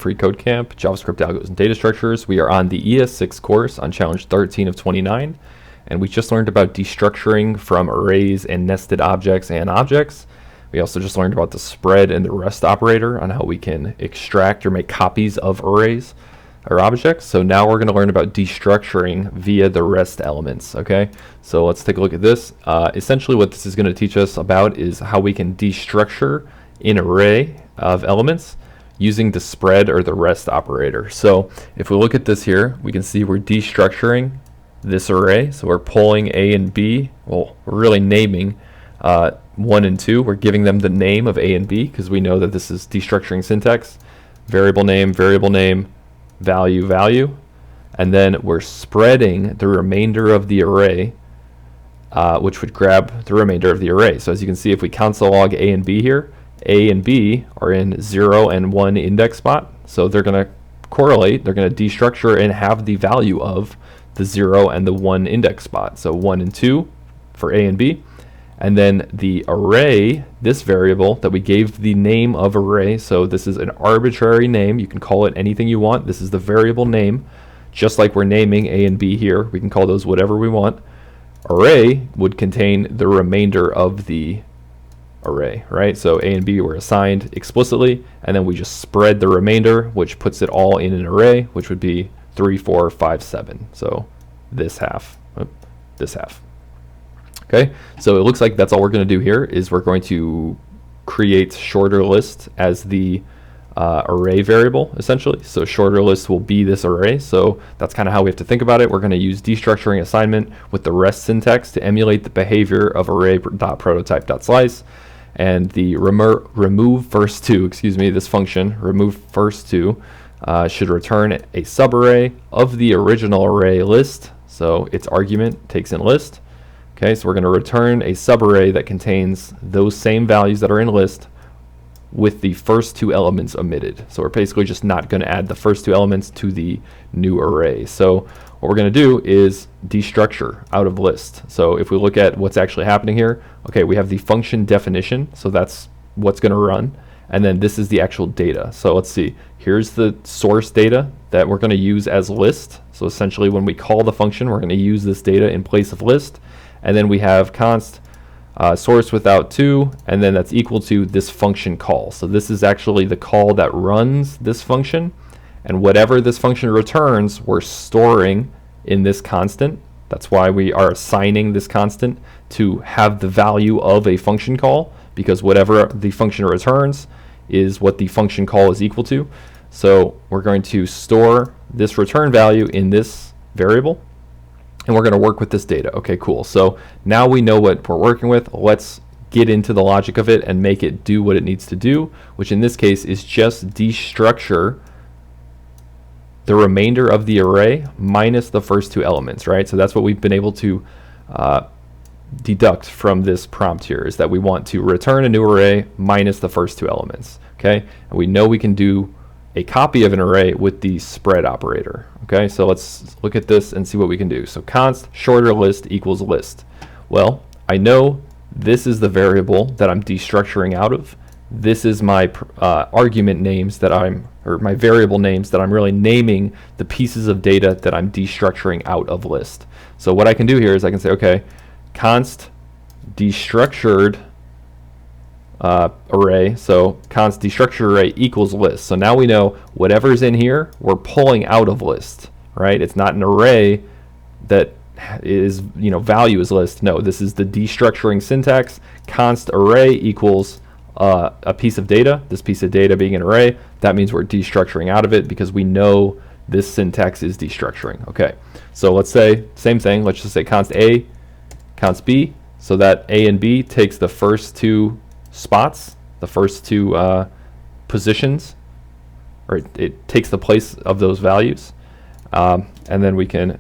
FreeCodeCamp, JavaScript Algorithms Data Structures. We are on the ES6 course on challenge 13 of 29, and we just learned about destructuring from arrays and nested objects and objects. We also just learned about the spread and the rest operator on how we can extract or make copies of arrays or objects. So now we're going to learn about destructuring via the rest elements. Okay, so let's take a look at this. Essentially what this is going to teach us about is how we can destructure an array of elements using the spread or the rest operator. So if we look at this here, we can see we're destructuring this array. So we're pulling A and B. Well, we're really naming 1 and 2. We're giving them the name of A and B because we know that this is destructuring syntax. Variable name, value, value. And then we're spreading the remainder of the array, which would grab the remainder of the array. So as you can see, if we console log A and B here, A and B are in 0 and 1 index spot, so they're going to correlate, they're going to destructure and have the value of the 0 and the 1 index spot. So 1 and 2 for A and B, and then the array, this variable that we gave the name of array, so this is an arbitrary name, you can call it anything you want, this is the variable name, just like we're naming A and B here, we can call those whatever we want. Array would contain the remainder of the array, right? So A and B were assigned explicitly, and then we just spread the remainder, which puts it all in an array, which would be 3, 4, 5, 7. So this half, this half. Okay, so it looks like that's all we're going to do here is we're going to create shorter list as the array variable, essentially. So shorter list will be this array. So that's kind of how we have to think about it. We're going to use destructuring assignment with the rest syntax to emulate the behavior of array.prototype.slice. And the remove first two, this function, remove first two, should return a subarray of the original array list. So its argument takes in list. Okay, so we're going to return a subarray that contains those same values that are in list with the first two elements omitted. So we're basically just not going to add the first two elements to the new array. So what we're going to do is destructure out of list. So if we look at what's actually happening here, okay, we have the function definition, so that's what's going to run, and then this is the actual data. So let's see, here's the source data that we're going to use as list. So essentially when we call the function, we're going to use this data in place of list, and then we have const source without 2, and then that's equal to this function call. So this is actually the call that runs this function, and whatever this function returns, we're storing in this constant. That's why we are assigning this constant to have the value of a function call, because whatever the function returns is what the function call is equal to. So we're going to store this return value in this variable, and we're going to work with this data. Okay, cool. So now we know what we're working with. Let's get into the logic of it and make it do what it needs to do, which in this case is just destructure the remainder of the array minus the first two elements, right? So that's what we've been able to deduct from this prompt here, is that we want to return a new array minus the first two elements, okay? And we know we can do a copy of an array with the spread operator. Okay, so let's look at this and see what we can do. So const shorter list equals list. Well, I know this is the variable that I'm destructuring out of. This is my argument names that or my variable names that I'm really naming the pieces of data that I'm destructuring out of list. So what I can do here is I can say, okay, const destructured array, so const destructure array equals list. So now we know whatever's in here we're pulling out of list, right? It's not an array that is, value is list. No, this is the destructuring syntax. Const array equals a piece of data, this piece of data being an array. That means we're destructuring out of it because we know this syntax is destructuring. Okay, so let's say same thing, let's just say const A, const B, so that A and B takes the first two spots, the first two positions, or it takes the place of those values, and then we can ...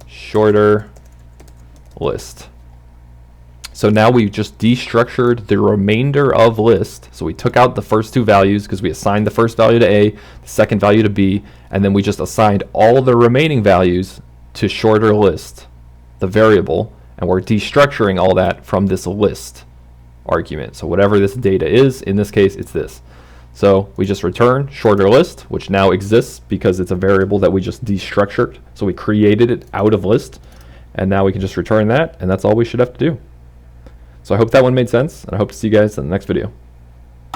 shorter list. So now we've just destructured the remainder of list. So we took out the first two values because we assigned the first value to A, the second value to B, and then we just assigned all the remaining values to shorter list, the variable, and we're destructuring all that from this list argument. So whatever this data is, in this case it's this. So we just return shorter list, which now exists because it's a variable that we just destructured. So we created it out of list, and now we can just return that, and that's all we should have to do. So I hope that one made sense, and I hope to see you guys in the next video.